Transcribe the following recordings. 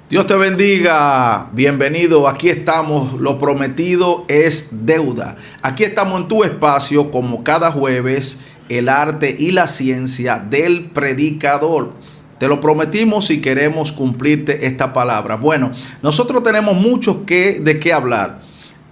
Dios te bendiga, bienvenido, aquí estamos, lo prometido es deuda. Aquí estamos en tu espacio como cada jueves, el arte y la ciencia del predicador. Te lo prometimos y queremos cumplirte esta palabra. Bueno, nosotros tenemos mucho de qué hablar.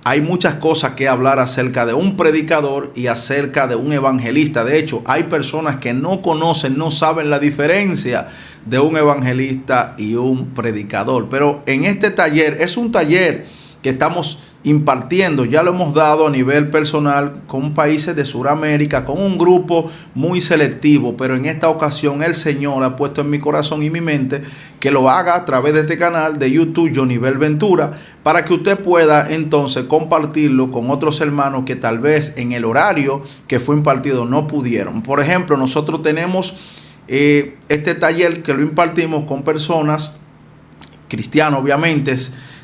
Hay muchas cosas que hablar acerca de un predicador y acerca de un evangelista. De hecho, hay personas que no conocen, no saben la diferencia de un evangelista y un predicador. Pero en este taller, es un taller que estamos impartiendo, ya lo hemos dado a nivel personal con países de Sudamérica, con un grupo muy selectivo, pero en esta ocasión el Señor ha puesto en mi corazón y mi mente que lo haga a través de este canal de YouTube, Jonivel Ventura, para que usted pueda entonces compartirlo con otros hermanos que tal vez en el horario que fue impartido no pudieron. Por ejemplo, nosotros tenemos este taller que lo impartimos con personas cristianas, obviamente,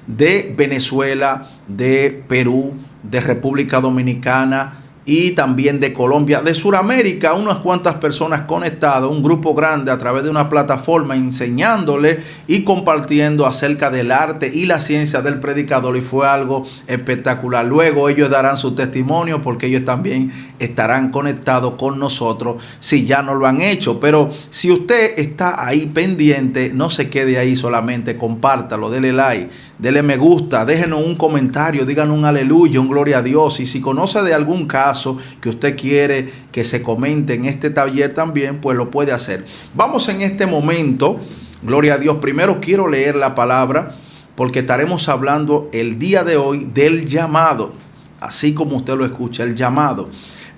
de Venezuela, de Perú, de República Dominicana y también de Colombia, de Sudamérica, unas cuantas personas conectadas, un grupo grande a través de una plataforma enseñándole y compartiendo acerca del arte y la ciencia del predicador, y fue algo espectacular. Luego ellos darán su testimonio porque ellos también estarán conectados con nosotros si ya no lo han hecho. Pero si usted está ahí pendiente, no se quede ahí solamente, compártalo, dele like, dele me gusta, déjenos un comentario, díganos un aleluya, un gloria a Dios. Y si conoce de algún caso que usted quiere que se comente en este taller también, pues lo puede hacer. Vamos en este momento, gloria a Dios. Primero quiero leer la palabra porque estaremos hablando el día de hoy del llamado, así como usted lo escucha, el llamado.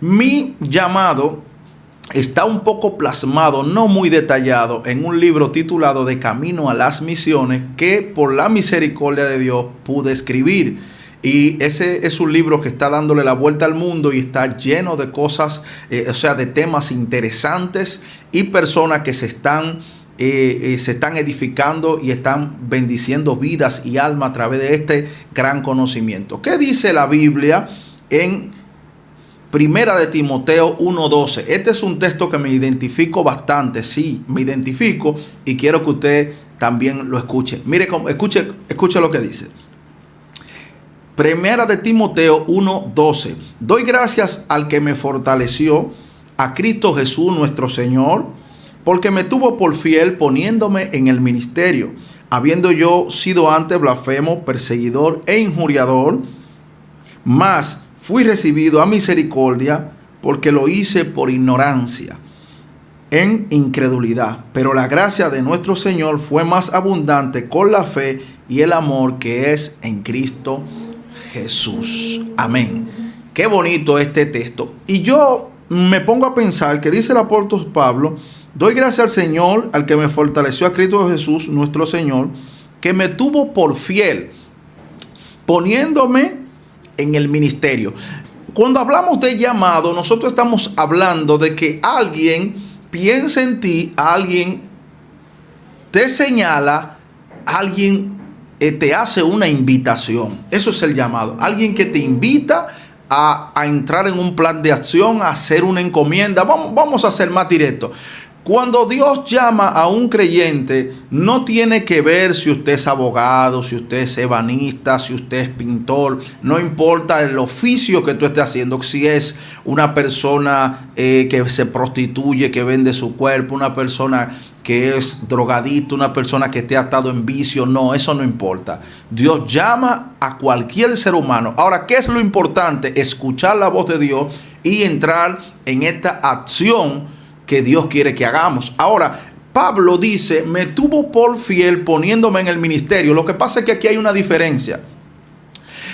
Mi llamado está un poco plasmado, no muy detallado, en un libro titulado De Camino a las Misiones, que por la misericordia de Dios pude escribir. Y ese es un libro que está dándole la vuelta al mundo y está lleno de cosas, de temas interesantes y personas que se están edificando y están bendiciendo vidas y almas a través de este gran conocimiento. ¿Qué dice la Biblia en Primera de Timoteo 1:12? Este es un texto que me identifico bastante, sí, me identifico y quiero que usted también lo escuche. Mire, escuche lo que dice. Primera de Timoteo 1:12. Doy gracias al que me fortaleció, a Cristo Jesús nuestro Señor, porque me tuvo por fiel poniéndome en el ministerio, habiendo yo sido antes blasfemo, perseguidor e injuriador, mas fui recibido a misericordia porque lo hice por ignorancia, en incredulidad. Pero la gracia de nuestro Señor fue más abundante con la fe y el amor que es en Cristo Jesús. Amén. Qué bonito este texto. Y yo me pongo a pensar que dice el apóstol Pablo: doy gracias al Señor, al que me fortaleció, a Cristo Jesús nuestro Señor, que me tuvo por fiel, poniéndome en el ministerio. Cuando hablamos de llamado, nosotros estamos hablando de que alguien piensa en ti, alguien te señala, alguien te hace una invitación. Eso es el llamado. Alguien que te invita a entrar en un plan de acción, a hacer una encomienda. Vamos a ser más directos. Cuando Dios llama a un creyente, no tiene que ver si usted es abogado, si usted es ebanista, si usted es pintor. No importa el oficio que tú estés haciendo. Si es una persona que se prostituye, que vende su cuerpo, una persona que es drogadito, una persona que esté atado en vicio. No, eso no importa. Dios llama a cualquier ser humano. Ahora, ¿qué es lo importante? Escuchar la voz de Dios y entrar en esta acción que Dios quiere que hagamos. Ahora, Pablo dice: me tuvo por fiel poniéndome en el ministerio. Lo que pasa es que aquí hay una diferencia.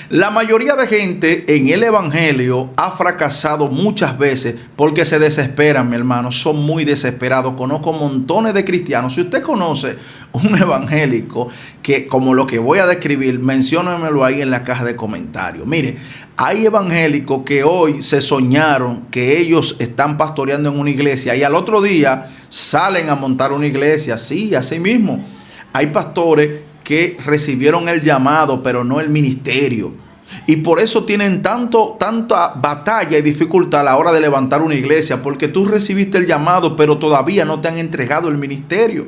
La mayoría de gente en el evangelio ha fracasado muchas veces porque se desesperan, mi hermano. Son muy desesperados. Conozco montones de cristianos. Si usted conoce un evangélico que, como lo que voy a describir, menciónemelo ahí en la caja de comentarios. Mire, hay evangélicos que hoy se soñaron que ellos están pastoreando en una iglesia y al otro día salen a montar una iglesia. Sí, así mismo. Hay pastores que recibieron el llamado, pero no el ministerio. Y por eso tienen tanta batalla y dificultad a la hora de levantar una iglesia, porque tú recibiste el llamado, pero todavía no te han entregado el ministerio.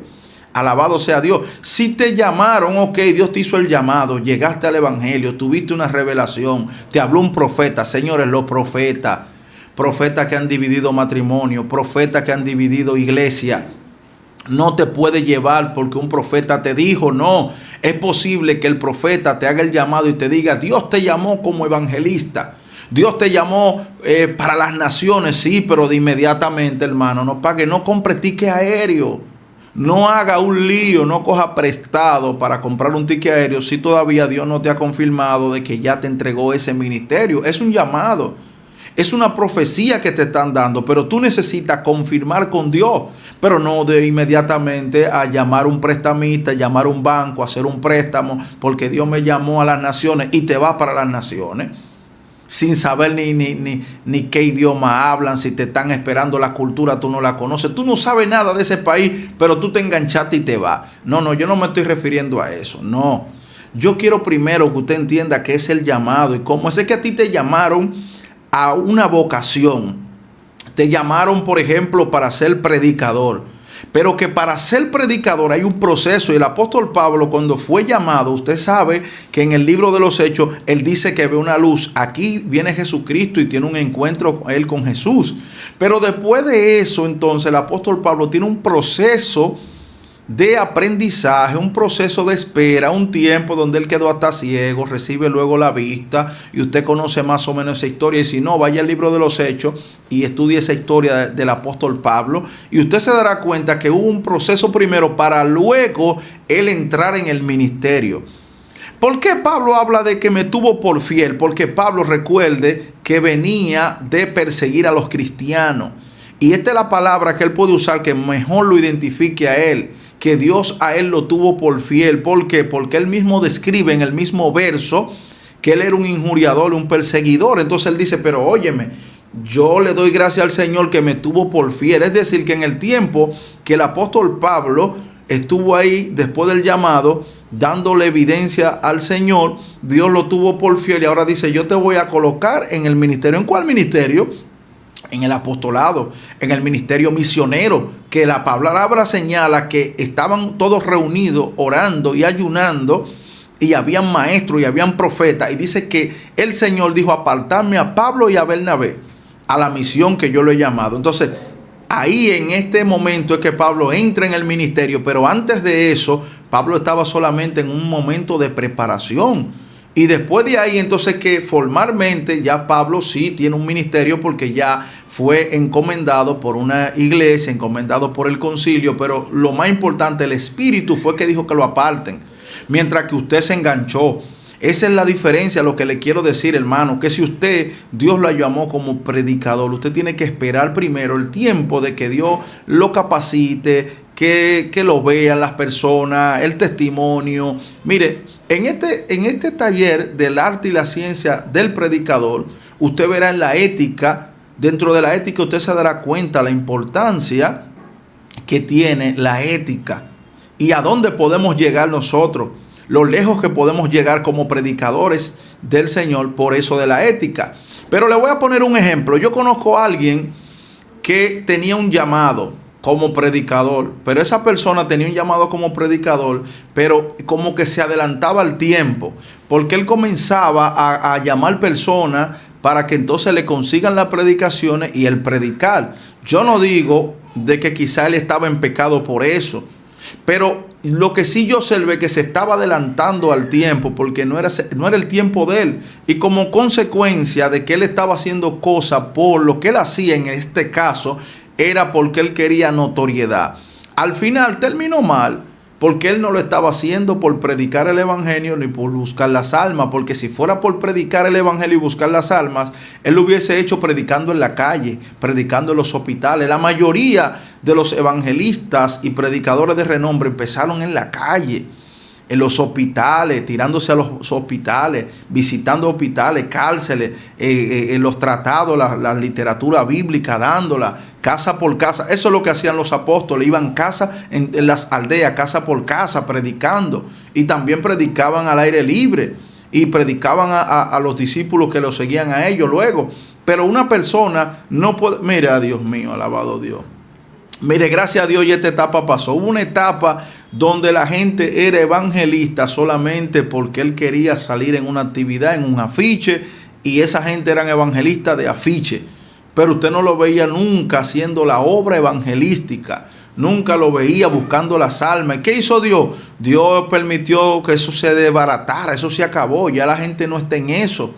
Alabado sea Dios. Si te llamaron, ok, Dios te hizo el llamado, llegaste al evangelio, tuviste una revelación, te habló un profeta. Señores, los profetas que han dividido matrimonio, profetas que han dividido iglesia, no te puede llevar porque un profeta te dijo. No, es posible que el profeta te haga el llamado y te diga: Dios te llamó como evangelista, Dios te llamó para las naciones. Sí, pero de inmediatamente, hermano, no pague, no compre ticket aéreo. No haga un lío, no coja prestado para comprar un ticket aéreo si todavía Dios no te ha confirmado de que ya te entregó ese ministerio. Es un llamado, es una profecía que te están dando, pero tú necesitas confirmar con Dios, pero no de inmediatamente a llamar a un prestamista, llamar a un banco, a hacer un préstamo, porque Dios me llamó a las naciones y te vas para las naciones. Sin saber ni qué idioma hablan, si te están esperando la cultura, tú no la conoces, tú no sabes nada de ese país, pero tú te enganchaste y te vas. No, yo no me estoy refiriendo a eso, no. Yo quiero primero que usted entienda qué es el llamado y cómo es que a ti te llamaron a una vocación. Te llamaron, por ejemplo, para ser predicador. Pero que para ser predicador hay un proceso, y el apóstol Pablo, cuando fue llamado, usted sabe que en el libro de los Hechos él dice que ve una luz. Aquí viene Jesucristo y tiene un encuentro él con Jesús, pero después de eso, entonces el apóstol Pablo tiene un proceso de aprendizaje, un proceso de espera, un tiempo donde él quedó hasta ciego, recibe luego la vista, y usted conoce más o menos esa historia. Y si no, vaya al libro de los Hechos y estudie esa historia del apóstol Pablo, y usted se dará cuenta que hubo un proceso primero para luego él entrar en el ministerio. ¿Por qué Pablo habla de que me tuvo por fiel? Porque Pablo, recuerde que venía de perseguir a los cristianos. Y esta es la palabra que él puede usar que mejor lo identifique a él, que Dios a él lo tuvo por fiel. ¿Por qué? Porque él mismo describe en el mismo verso que él era un injuriador, un perseguidor. Entonces él dice: pero óyeme, yo le doy gracias al Señor que me tuvo por fiel. Es decir, que en el tiempo que el apóstol Pablo estuvo ahí después del llamado, dándole evidencia al Señor, Dios lo tuvo por fiel. Y ahora dice: yo te voy a colocar en el ministerio. ¿En cuál ministerio? En el apostolado, en el ministerio misionero, que la palabra señala que estaban todos reunidos orando y ayunando, y habían maestros y habían profetas, y dice que el Señor dijo: apartarme a Pablo y a Bernabé a la misión que yo lo he llamado. Entonces ahí en este momento es que Pablo entra en el ministerio, pero antes de eso Pablo estaba solamente en un momento de preparación. Y después de ahí, entonces, que formalmente ya Pablo sí tiene un ministerio, porque ya fue encomendado por una iglesia, encomendado por el concilio. Pero lo más importante, el Espíritu fue que dijo que lo aparten, mientras que usted se enganchó. Esa es la diferencia, lo que le quiero decir, hermano, que si usted, Dios lo llamó como predicador, usted tiene que esperar primero el tiempo de que Dios lo capacite, que lo vean las personas, el testimonio. Mire, en este taller del arte y la ciencia del predicador, usted verá en la ética, dentro de la ética usted se dará cuenta la importancia que tiene la ética y a dónde podemos llegar nosotros, lo lejos que podemos llegar como predicadores del Señor por eso de la ética. Pero le voy a poner un ejemplo. Yo conozco a alguien que tenía un llamado como predicador, pero esa persona tenía un llamado como predicador, pero como que se adelantaba al tiempo, porque él comenzaba a llamar personas para que entonces le consigan las predicaciones y el predicar. Yo no digo de que quizá él estaba en pecado por eso, pero lo que sí yo observé que se estaba adelantando al tiempo, porque no era el tiempo de él, y como consecuencia de que él estaba haciendo cosas por lo que él hacía en este caso, era porque él quería notoriedad. Al final terminó mal, porque él no lo estaba haciendo por predicar el evangelio ni por buscar las almas, porque si fuera por predicar el evangelio y buscar las almas, él lo hubiese hecho predicando en la calle, predicando en los hospitales. La mayoría de los evangelistas y predicadores de renombre empezaron en la calle, en los hospitales, tirándose a los hospitales, visitando hospitales, cárceles, en los tratados, la literatura bíblica, dándola casa por casa. Eso es lo que hacían los apóstoles, iban casa en las aldeas, casa por casa, predicando. Y también predicaban al aire libre y predicaban a los discípulos que los seguían a ellos luego. Pero una persona no puede, mira, Dios mío, alabado Dios. Mire, gracias a Dios ya esta etapa pasó. Hubo una etapa donde la gente era evangelista solamente porque él quería salir en una actividad, en un afiche, y esa gente eran evangelistas de afiche. Pero usted no lo veía nunca haciendo la obra evangelística. Nunca lo veía buscando las almas. ¿Qué hizo Dios? Dios permitió que eso se desbaratara, eso se acabó. Ya la gente no está en eso.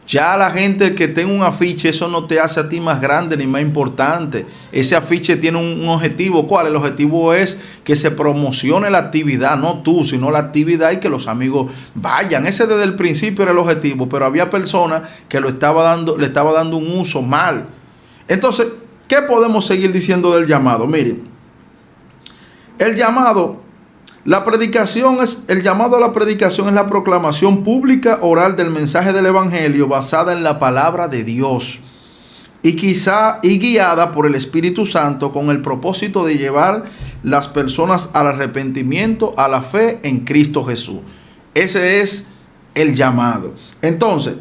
Ya la gente que tenga un afiche, eso no te hace a ti más grande ni más importante. Ese afiche tiene un objetivo. ¿Cuál? El objetivo es que se promocione la actividad, no tú, sino la actividad y que los amigos vayan. Ese desde el principio era el objetivo, pero había personas que le estaba dando un uso mal. Entonces, ¿qué podemos seguir diciendo del llamado? Miren, el llamado a la predicación es la proclamación pública oral del mensaje del evangelio basada en la palabra de Dios y guiada por el Espíritu Santo con el propósito de llevar las personas al arrepentimiento, a la fe en Cristo Jesús. Ese es el llamado. Entonces,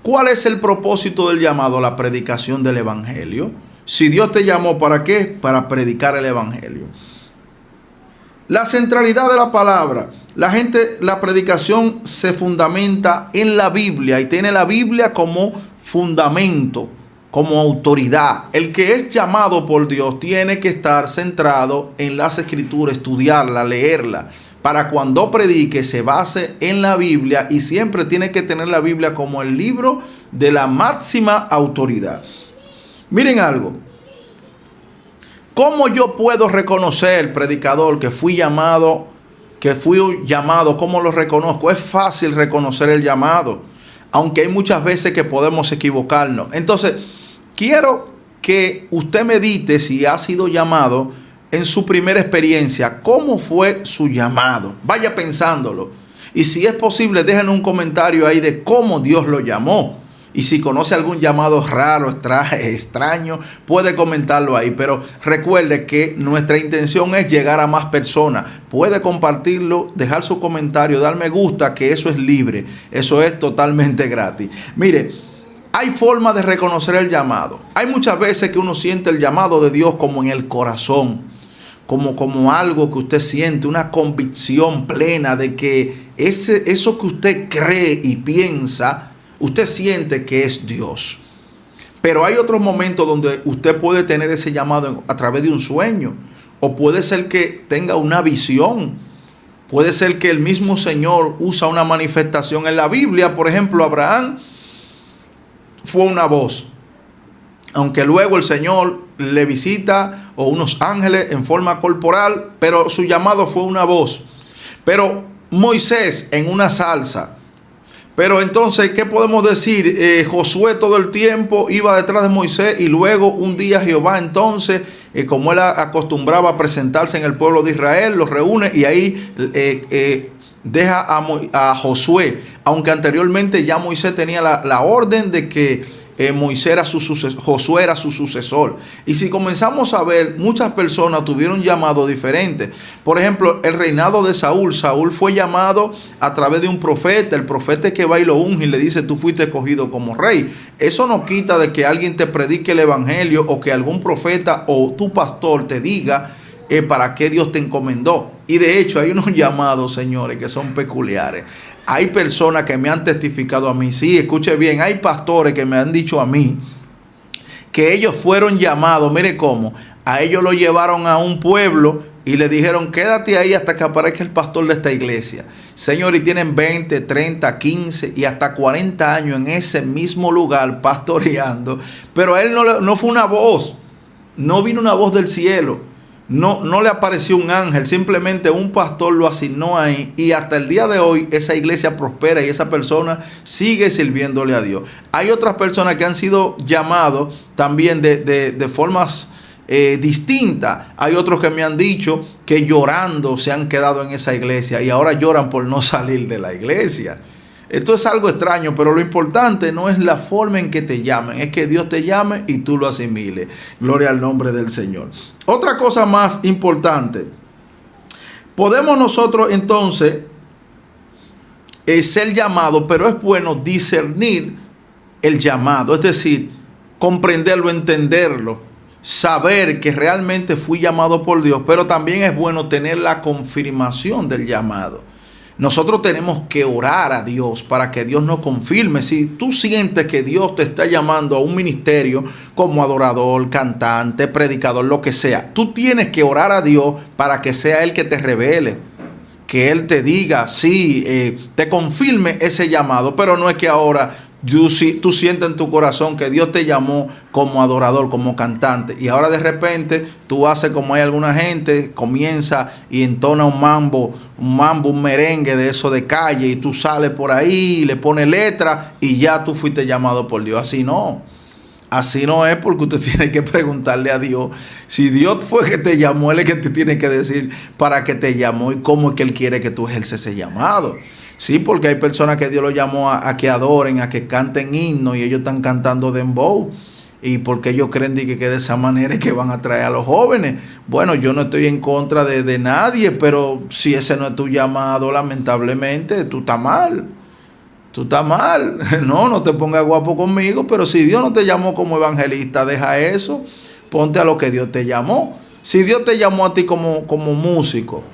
¿cuál es el propósito del llamado a la predicación del evangelio? Si Dios te llamó, ¿para qué? Para predicar el evangelio. La centralidad de la palabra. La predicación se fundamenta en la Biblia y tiene la Biblia como fundamento, como autoridad. El que es llamado por Dios tiene que estar centrado en las Escrituras, estudiarla, leerla, para cuando predique se base en la Biblia y siempre tiene que tener la Biblia como el libro de la máxima autoridad. Miren algo. ¿Cómo yo puedo reconocer, predicador, que fui llamado? ¿Cómo lo reconozco? Es fácil reconocer el llamado, aunque hay muchas veces que podemos equivocarnos. Entonces, quiero que usted medite si ha sido llamado en su primera experiencia. ¿Cómo fue su llamado? Vaya pensándolo. Y si es posible, dejen un comentario ahí de cómo Dios lo llamó. Y si conoce algún llamado raro, extraño, puede comentarlo ahí. Pero recuerde que nuestra intención es llegar a más personas. Puede compartirlo, dejar su comentario, dar me gusta, que eso es libre. Eso es totalmente gratis. Mire, hay forma de reconocer el llamado. Hay muchas veces que uno siente el llamado de Dios como en el corazón. Como algo que usted siente, una convicción plena de que eso que usted cree y piensa, usted siente que es Dios. Pero hay otros momentos donde usted puede tener ese llamado a través de un sueño. O puede ser que tenga una visión. Puede ser que el mismo Señor usa una manifestación en la Biblia. Por ejemplo, Abraham fue una voz. Aunque luego el Señor le visita o unos ángeles en forma corporal. Pero su llamado fue una voz. Pero Moisés en una zarza. Pero entonces, ¿qué podemos decir? Josué todo el tiempo iba detrás de Moisés y luego un día Jehová entonces, como él acostumbraba a presentarse en el pueblo de Israel, los reúne y ahí deja a Josué. Aunque anteriormente ya Moisés tenía la orden de que Josué era su sucesor. Y si comenzamos a ver, muchas personas tuvieron llamados diferentes. Por ejemplo, el reinado de Saúl. Saúl fue llamado a través de un profeta. El profeta que va y lo unge y le dice: tú fuiste escogido como rey. Eso no quita de que alguien te predique el evangelio o que algún profeta o tu pastor te diga para qué Dios te encomendó. Y de hecho hay unos llamados, señores, que son peculiares. Hay personas que me han testificado a mí. Sí, escuche bien, hay pastores que me han dicho a mí que ellos fueron llamados. Mire cómo, a ellos lo llevaron a un pueblo y le dijeron: quédate ahí hasta que aparezca el pastor de esta iglesia. Señor, y tienen 20, 30, 15 y hasta 40 años en ese mismo lugar pastoreando. Pero a él no fue una voz, no vino una voz del cielo. No le apareció un ángel, simplemente un pastor lo asignó ahí y hasta el día de hoy esa iglesia prospera y esa persona sigue sirviéndole a Dios. Hay otras personas que han sido llamados también de formas distintas. Hay otros que me han dicho que llorando se han quedado en esa iglesia y ahora lloran por no salir de la iglesia. Esto es algo extraño, pero lo importante no es la forma en que te llamen, es que Dios te llame y tú lo asimiles. Gloria al nombre del Señor. Otra cosa más importante. Podemos nosotros entonces ser llamados, pero es bueno discernir el llamado, es decir, comprenderlo, entenderlo. saber que realmente fui llamado por Dios, pero también es bueno tener la confirmación del llamado. Nosotros tenemos que orar a Dios para que Dios nos confirme. Si tú sientes que Dios te está llamando a un ministerio como adorador, cantante, predicador, lo que sea, tú tienes que orar a Dios para que sea Él que te revele, que Él te diga, sí, te confirme ese llamado. Pero no es que ahora tú sientes en tu corazón que Dios te llamó como adorador, como cantante, y ahora de repente tú haces como hay alguna gente, comienza y entona un merengue de eso de calle, y tú sales por ahí, le pones letra y ya tú fuiste llamado por Dios. Así no es, porque usted tiene que preguntarle a Dios. Si Dios fue que te llamó, Él es que te tiene que decir para qué te llamó y cómo es que Él quiere que tú ejerces ese llamado. Sí, porque hay personas que Dios los llamó a que adoren, a que canten himnos, y ellos están cantando dembow. Y porque ellos creen que de esa manera es que van a atraer a los jóvenes. Bueno, yo no estoy en contra de nadie, pero si ese no es tu llamado, lamentablemente, tú estás mal. Tú estás mal. No te pongas guapo conmigo, pero si Dios no te llamó como evangelista, deja eso. Ponte a lo que Dios te llamó. Si Dios te llamó a ti como músico,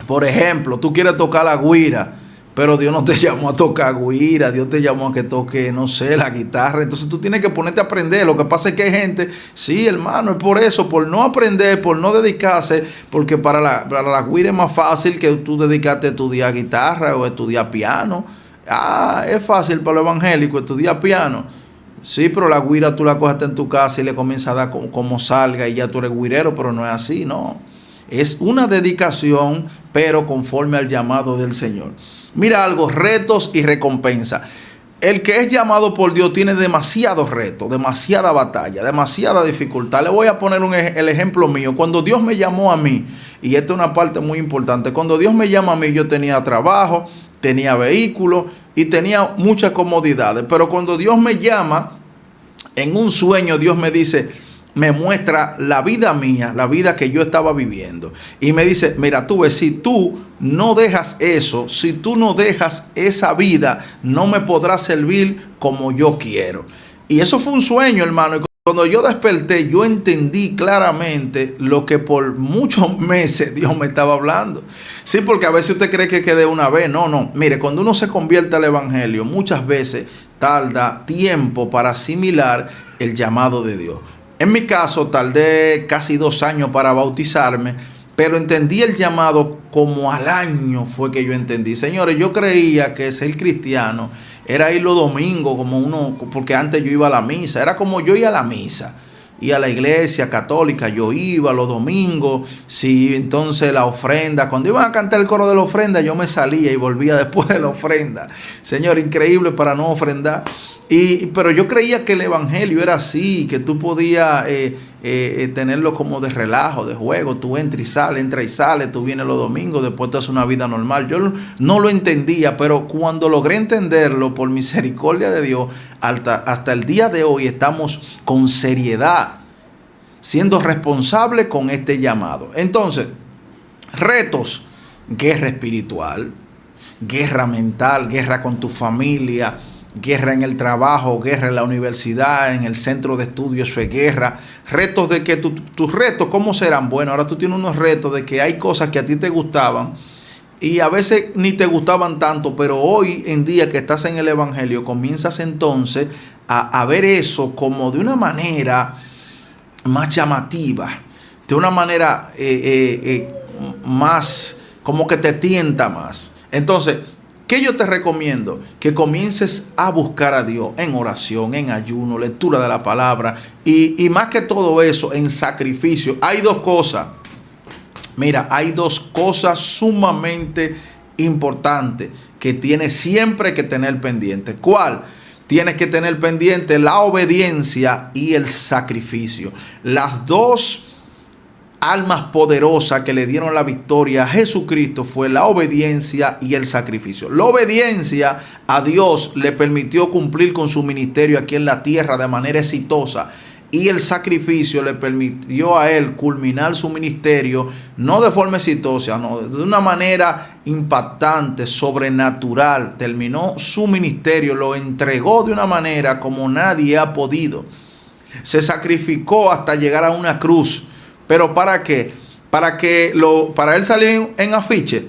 por ejemplo, tú quieres tocar la güira, pero Dios no te llamó a tocar güira, Dios te llamó a que toque, no sé, la guitarra. Entonces tú tienes que ponerte a aprender. Lo que pasa es que hay gente, sí, hermano, es por eso, por no aprender, por no dedicarse, porque para la güira es más fácil que tú dedicarte a estudiar guitarra o estudiar piano. Es fácil para lo evangélico estudiar piano. Sí, pero la güira tú la coges en tu casa y le comienzas a dar como salga y ya tú eres güirero, pero no es así, no. Es una dedicación, pero conforme al llamado del Señor. Mira algo, retos y recompensa. El que es llamado por Dios tiene demasiados retos, demasiada batalla, demasiada dificultad. Le voy a poner el ejemplo mío. Cuando Dios me llamó a mí, y esta es una parte muy importante, cuando Dios me llama a mí, yo tenía trabajo, tenía vehículo y tenía muchas comodidades. Pero cuando Dios me llama, en un sueño Dios me dice, me muestra la vida mía, la vida que yo estaba viviendo. Y me dice, mira, tú ves, si tú no dejas eso, si tú no dejas esa vida, no me podrás servir como yo quiero. Y eso fue un sueño, hermano. Y cuando yo desperté, yo entendí claramente lo que por muchos meses Dios me estaba hablando. Sí, porque a veces usted cree que quede una vez. No. Mire, cuando uno se convierte al evangelio, muchas veces tarda tiempo para asimilar el llamado de Dios. En mi caso, tardé casi 2 años para bautizarme, pero entendí el llamado como al año fue que yo entendí. Señores, yo creía que ser cristiano era ir los domingos, porque antes yo iba a la misa, era como yo iba a la misa. Y a la iglesia católica yo iba los domingos. Sí, entonces la ofrenda, cuando iban a cantar el coro de la ofrenda, yo me salía y volvía después de la ofrenda. Señor, increíble para no ofrendar. Pero yo creía que el evangelio era así, que tú podías tenerlo como de relajo, de juego. Tú entras y sales, tú vienes los domingos, después tú haces una vida normal. Yo no lo entendía, pero cuando logré entenderlo, por misericordia de Dios, hasta el día de hoy estamos con seriedad, siendo responsables con este llamado. Entonces, retos: guerra espiritual, guerra mental, guerra con tu familia, guerra en el trabajo, guerra en la universidad, en el centro de estudio, eso es guerra. Retos de que tus retos, ¿cómo serán? Bueno, ahora tú tienes unos retos de que hay cosas que a ti te gustaban y a veces ni te gustaban tanto, pero hoy en día que estás en el evangelio, comienzas entonces a ver eso como de una manera más llamativa, de una manera más, como que te tienta más. Entonces, ¿qué yo te recomiendo? Que comiences a buscar a Dios en oración, en ayuno, lectura de la palabra y más que todo eso, en sacrificio. Hay 2 cosas. Mira, hay 2 cosas sumamente importantes que tienes siempre que tener pendiente. ¿Cuál? Tienes que tener pendiente la obediencia y el sacrificio. Las 2 almas poderosas que le dieron la victoria a Jesucristo fue la obediencia y el sacrificio. La obediencia a Dios le permitió cumplir con su ministerio aquí en la tierra de manera exitosa, y el sacrificio le permitió a él culminar su ministerio no de forma exitosa, no, de una manera impactante, sobrenatural. Terminó su ministerio, lo entregó de una manera como nadie ha podido. Se sacrificó hasta llegar a una cruz. ¿Pero para qué? Para él salir en afiche.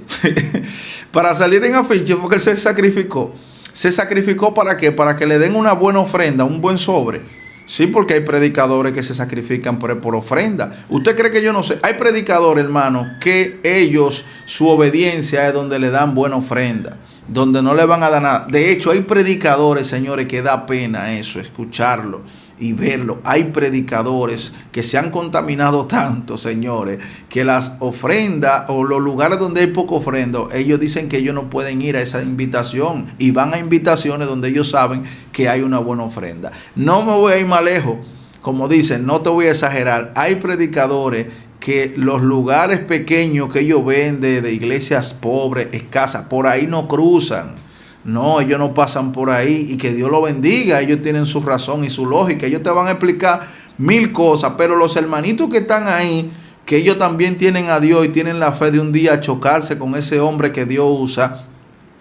Para salir en afiche porque él se sacrificó. ¿Se sacrificó para qué? Para que le den una buena ofrenda, un buen sobre. Sí, porque hay predicadores que se sacrifican por ofrenda. ¿Usted cree que yo no sé? Hay predicadores, hermano, que ellos, su obediencia es donde le dan buena ofrenda, donde no le van a dar nada. De hecho, hay predicadores, señores, que da pena eso, escucharlo y verlo. Hay predicadores que se han contaminado tanto, señores, que las ofrendas o los lugares donde hay poca ofrenda, ellos dicen que ellos no pueden ir a esa invitación y van a invitaciones donde ellos saben que hay una buena ofrenda. No me voy a ir más lejos, como dicen, no te voy a exagerar. Hay predicadores que los lugares pequeños que ellos ven de iglesias pobres, escasas, por ahí no cruzan. No, ellos no pasan por ahí, y que Dios lo bendiga. Ellos tienen su razón y su lógica. Ellos te van a explicar mil cosas, pero los hermanitos que están ahí, que ellos también tienen a Dios y tienen la fe de un día chocarse con ese hombre que Dios usa,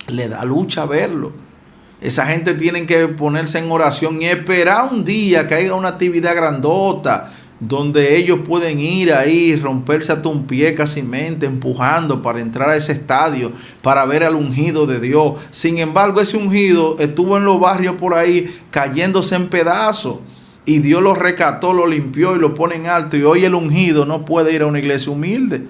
le da lucha verlo. Esa gente tiene que ponerse en oración y esperar un día que haya una actividad grandota, donde ellos pueden ir ahí, romperse hasta un pie casi mente, empujando para entrar a ese estadio, para ver al ungido de Dios. Sin embargo, ese ungido estuvo en los barrios por ahí, cayéndose en pedazos, y Dios lo rescató, lo limpió y lo pone en alto, y hoy el ungido no puede ir a una iglesia humilde.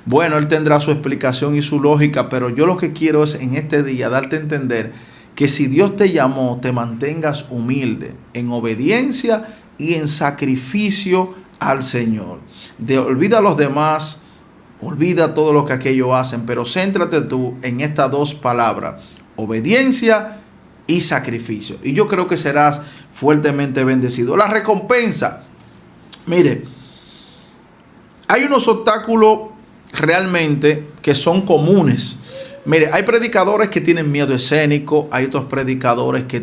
Bueno, él tendrá su explicación y su lógica, pero yo lo que quiero es en este día darte a entender que si Dios te llamó, te mantengas humilde, en obediencia y en sacrificio al Señor. Olvida a los demás, olvida todo lo que aquellos hacen, pero céntrate tú en estas dos palabras: obediencia y sacrificio. Y yo creo que serás fuertemente bendecido. La recompensa. Mire, hay unos obstáculos realmente que son comunes. Mire, hay predicadores que tienen miedo escénico, hay otros predicadores que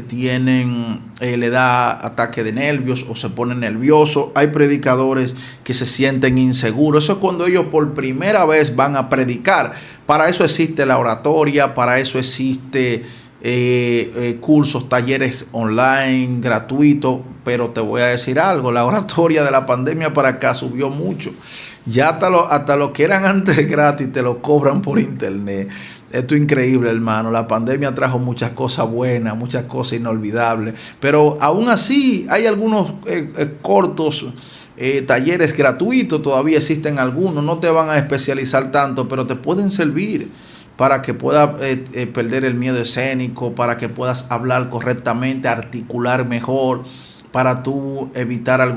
le da ataque de nervios o se ponen nerviosos, hay predicadores que se sienten inseguros. Eso es cuando ellos por primera vez van a predicar. Para eso existe la oratoria, para eso existe cursos, talleres online gratuitos, pero te voy a decir algo: la oratoria de la pandemia para acá subió mucho. Ya hasta lo que eran antes gratis te lo cobran por internet. Esto es increíble, hermano. La pandemia trajo muchas cosas buenas, muchas cosas inolvidables, pero aún así hay algunos cortos talleres gratuitos, todavía existen algunos. No te van a especializar tanto, pero te pueden servir para que puedas perder el miedo escénico, para que puedas hablar correctamente, articular mejor, para tú evitar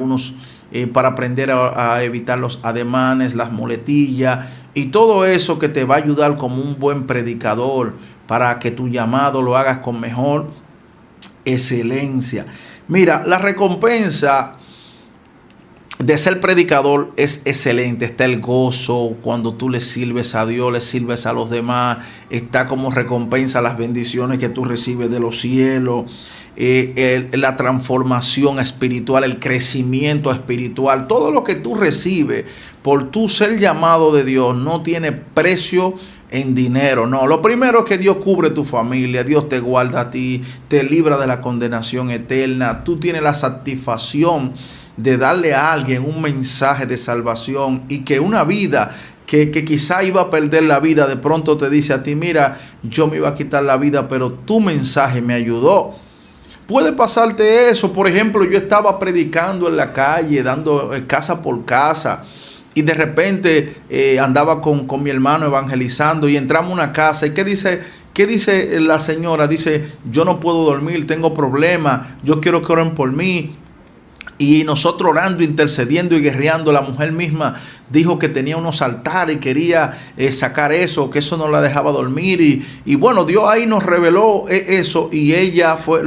para aprender a evitar los ademanes, las muletillas y todo eso que te va a ayudar como un buen predicador, para que tu llamado lo hagas con mejor excelencia. Mira, la recompensa de ser predicador es excelente. Está el gozo cuando tú le sirves a Dios, le sirves a los demás. Está como recompensa las bendiciones que tú recibes de los cielos, la transformación espiritual, el crecimiento espiritual. Todo lo que tú recibes por tu ser llamado de Dios no tiene precio en dinero. No, lo primero es que Dios cubre tu familia, Dios te guarda a ti, te libra de la condenación eterna. Tú tienes la satisfacción de darle a alguien un mensaje de salvación, y que una vida que quizá iba a perder la vida, de pronto te dice a ti: mira, yo me iba a quitar la vida, pero tu mensaje me ayudó. Puede pasarte eso. Por ejemplo, yo estaba predicando en la calle, dando casa por casa, y de repente andaba con mi hermano evangelizando, y entramos a una casa. ¿Y qué dice la señora? Dice: yo no puedo dormir, tengo problemas, yo quiero que oren por mí. Y nosotros orando, intercediendo y guerreando. La mujer misma dijo que tenía unos altares y quería sacar eso, que eso no la dejaba dormir. Y bueno, Dios ahí nos reveló eso, y ella fue,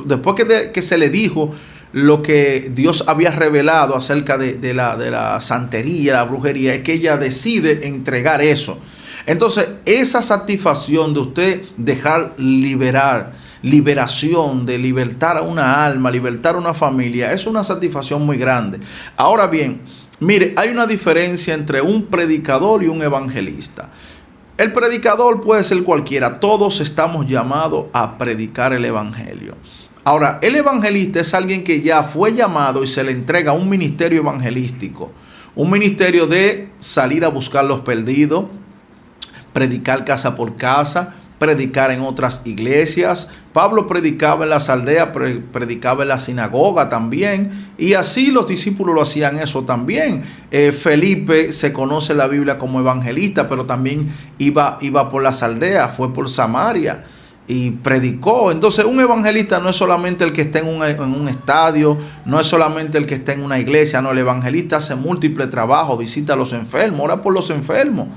después que se le dijo lo que Dios había revelado acerca de la santería, la brujería, es que ella decide entregar eso. Entonces, esa satisfacción de usted dejar liberación, de libertar a una alma, libertar a una familia, es una satisfacción muy grande. Ahora bien, mire, hay una diferencia entre un predicador y un evangelista. El predicador puede ser cualquiera. Todos estamos llamados a predicar el evangelio. Ahora, el evangelista es alguien que ya fue llamado y se le entrega un ministerio evangelístico. Un ministerio de salir a buscar los perdidos, predicar casa por casa, predicar en otras iglesias. Pablo predicaba en las aldeas, predicaba en la sinagoga también, y así los discípulos lo hacían eso también. Felipe se conoce en la Biblia como evangelista, pero también iba por las aldeas, fue por Samaria y predicó. Entonces, un evangelista no es solamente el que está en un estadio, no es solamente el que está en una iglesia, no, el evangelista hace múltiples trabajos, visita a los enfermos, ora por los enfermos,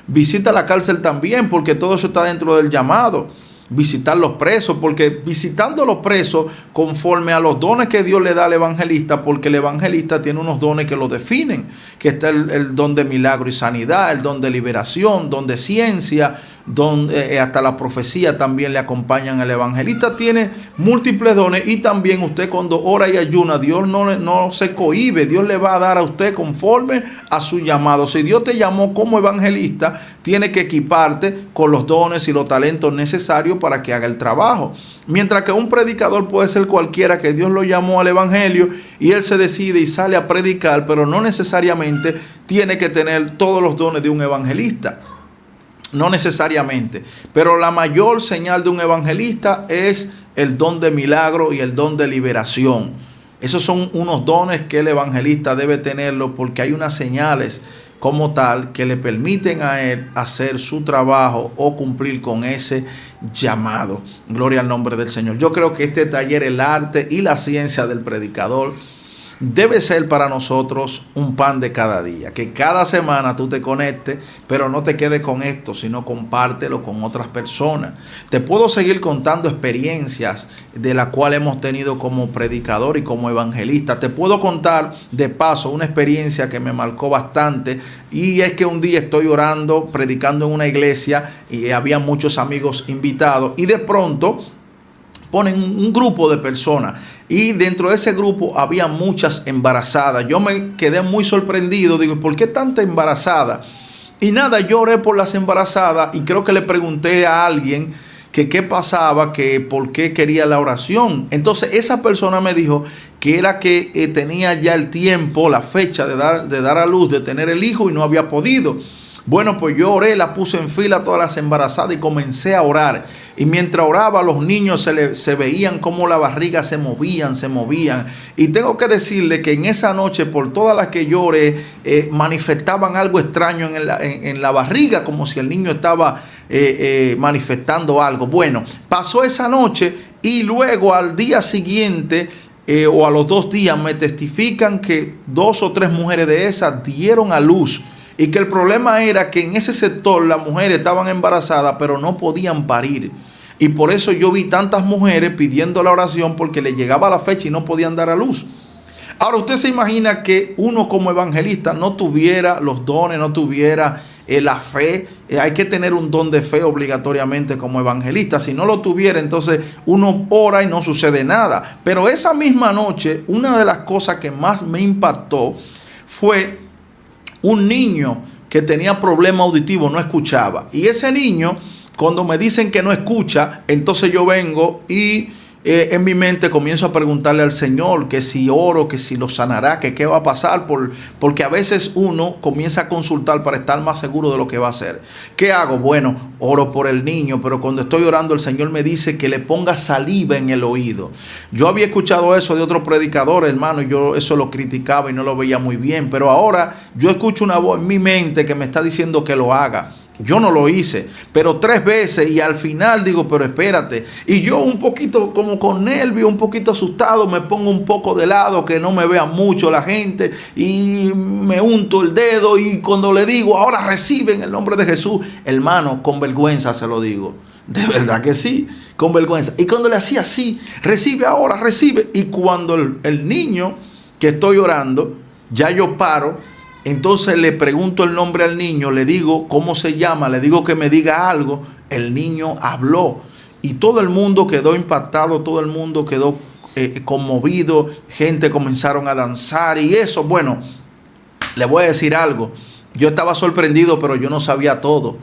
visita la cárcel también, porque todo eso está dentro del llamado. Visitar los presos, porque visitando los presos conforme a los dones que Dios le da al evangelista, porque el evangelista tiene unos dones que lo definen, que está el don de milagro y sanidad, el don de liberación, don de ciencia, hasta la profecía también le acompañan al evangelista. Tiene múltiples dones, y también usted cuando ora y ayuna, Dios no se cohíbe, Dios le va a dar a usted conforme a su llamado. Si Dios te llamó como evangelista, tiene que equiparte con los dones y los talentos necesarios para que haga el trabajo. Mientras que un predicador puede ser cualquiera que Dios lo llamó al evangelio y él se decide y sale a predicar, pero no necesariamente tiene que tener todos los dones de un evangelista. No necesariamente, pero la mayor señal de un evangelista es el don de milagro y el don de liberación. Esos son unos dones que el evangelista debe tenerlo, porque hay unas señales como tal que le permiten a él hacer su trabajo o cumplir con ese llamado. Gloria al nombre del Señor. Yo creo que este taller, el arte y la ciencia del predicador, debe ser para nosotros un pan de cada día. Que cada semana tú te conectes, pero no te quedes con esto, sino compártelo con otras personas. Te puedo seguir contando experiencias de las cuales hemos tenido como predicador y como evangelista. Te puedo contar de paso una experiencia que me marcó bastante, y es que un día estoy orando, predicando en una iglesia, y había muchos amigos invitados, y de pronto ponen un grupo de personas, y dentro de ese grupo había muchas embarazadas. Yo me quedé muy sorprendido, digo, ¿por qué tanta embarazada? Y nada, yo oré por las embarazadas, y creo que le pregunté a alguien que qué pasaba, que por qué quería la oración. Entonces esa persona me dijo que era que tenía ya el tiempo, la fecha de dar a luz, de tener el hijo, y no había podido. Bueno, pues yo oré, la puse en fila a todas las embarazadas y comencé a orar. Y mientras oraba, los niños se veían como la barriga se movían. Y tengo que decirle que en esa noche, por todas las que yo oré, manifestaban algo extraño en la barriga, como si el niño estaba manifestando algo. Bueno, pasó esa noche, y luego al día siguiente, o a los 2 días, me testifican que 2 o 3 mujeres de esas dieron a luz. Y que el problema era que en ese sector las mujeres estaban embarazadas, pero no podían parir. Y por eso yo vi tantas mujeres pidiendo la oración, porque les llegaba la fecha y no podían dar a luz. Ahora, usted se imagina que uno como evangelista no tuviera los dones, no tuviera la fe. Hay que tener un don de fe obligatoriamente como evangelista. Si no lo tuviera, entonces uno ora y no sucede nada. Pero esa misma noche, una de las cosas que más me impactó fue un niño que tenía problema auditivo, no escuchaba. Y ese niño, cuando me dicen que no escucha, entonces yo vengo y en mi mente comienzo a preguntarle al Señor que si oro, que si lo sanará, que qué va a pasar, porque a veces uno comienza a consultar para estar más seguro de lo que va a hacer. ¿Qué hago? Bueno, oro por el niño, pero cuando estoy orando el Señor me dice que le ponga saliva en el oído. Yo había escuchado eso de otro predicador, hermano, y yo eso lo criticaba y no lo veía muy bien, pero ahora yo escucho una voz en mi mente que me está diciendo que lo haga. Yo no lo hice, pero 3 veces, y al final digo, pero espérate. Y yo un poquito como con nervio, un poquito asustado, me pongo un poco de lado, que no me vea mucho la gente, y me unto el dedo, y cuando le digo, ahora recibe en el nombre de Jesús, hermano, con vergüenza se lo digo. De verdad que sí, con vergüenza. Y cuando le hacía así, recibe ahora, recibe. Y cuando el niño que estoy orando, ya yo paro. Entonces le pregunto el nombre al niño, le digo cómo se llama, le digo que me diga algo. El niño habló y todo el mundo quedó impactado, todo el mundo quedó conmovido, gente comenzaron a danzar y eso. Bueno, le voy a decir algo, yo estaba sorprendido, pero yo no sabía todo.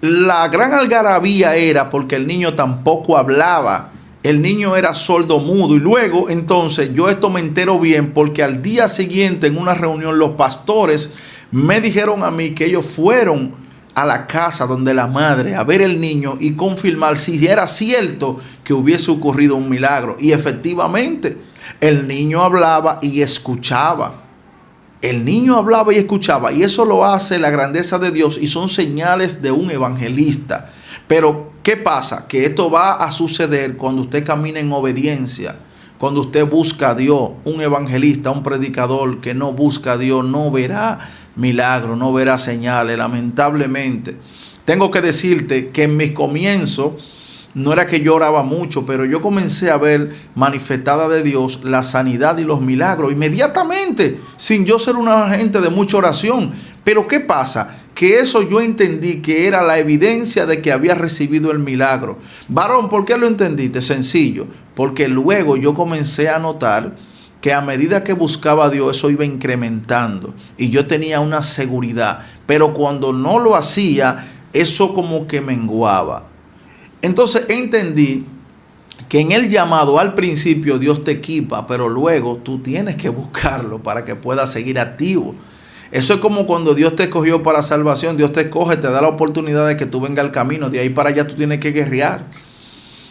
La gran algarabía era porque el niño tampoco hablaba El niño era sordo mudo. Y luego, entonces, yo esto me entero bien porque al día siguiente en una reunión los pastores me dijeron a mí que ellos fueron a la casa donde la madre a ver el niño y confirmar si era cierto que hubiese ocurrido un milagro. Y efectivamente, el niño hablaba y escuchaba. El niño hablaba y escuchaba, y eso lo hace la grandeza de Dios y son señales de un evangelista. Pero ¿qué pasa? Que esto va a suceder cuando usted camina en obediencia, cuando usted busca a Dios. Un evangelista, un predicador que no busca a Dios no verá milagros, no verá señales, lamentablemente. Tengo que decirte que en mis comienzos no era que yo oraba mucho, pero yo comencé a ver manifestada de Dios la sanidad y los milagros inmediatamente, sin yo ser una gente de mucha oración. Pero ¿qué pasa? Que eso yo entendí que era la evidencia de que había recibido el milagro. Varón, ¿por qué lo entendiste? Sencillo, porque luego yo comencé a notar que a medida que buscaba a Dios, eso iba incrementando y yo tenía una seguridad. Pero cuando no lo hacía, eso como que menguaba. Entonces entendí que en el llamado al principio Dios te equipa, pero luego tú tienes que buscarlo para que puedas seguir activo. Eso es como cuando Dios te escogió para salvación. Dios te escoge, te da la oportunidad de que tú vengas al camino. De ahí para allá tú tienes que guerrear.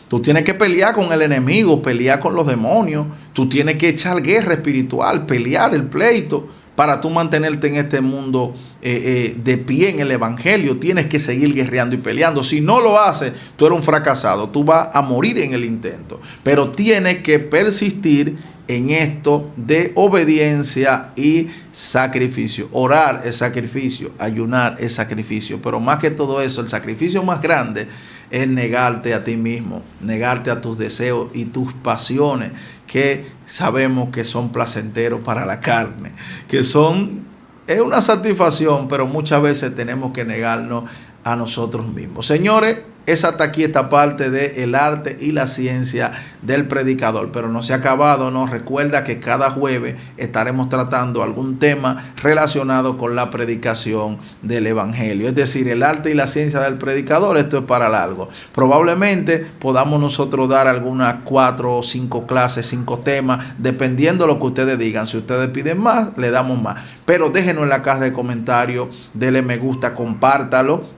Tú tienes que pelear con el enemigo, pelear con los demonios. Tú tienes que echar guerra espiritual, pelear el pleito para tú mantenerte en este mundo de pie en el evangelio. Tienes que seguir guerreando y peleando. Si no lo haces, tú eres un fracasado. Tú vas a morir en el intento. Pero tienes que persistir en esto de obediencia y sacrificio. Orar es sacrificio, ayunar es sacrificio. Pero más que todo eso, el sacrificio más grande es negarte a ti mismo, negarte a tus deseos y tus pasiones que sabemos que son placenteros para la carne, es una satisfacción, pero muchas veces tenemos que negarnos a nosotros mismos. Señores, es hasta aquí esta parte de el arte y la ciencia del predicador, pero no se ha acabado, ¿no? Recuerda que cada jueves estaremos tratando algún tema relacionado con la predicación del evangelio, es decir, el arte y la ciencia del predicador. Esto es para largo. Probablemente podamos nosotros dar algunas 4 o 5 clases, 5 temas, dependiendo de lo que ustedes digan. Si ustedes piden más, le damos más, pero déjenos en la caja de comentarios, denle me gusta, compártalo.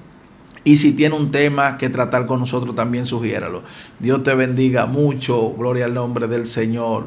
Y si tiene un tema que tratar con nosotros, también sugiéralo. Dios te bendiga mucho. Gloria al nombre del Señor.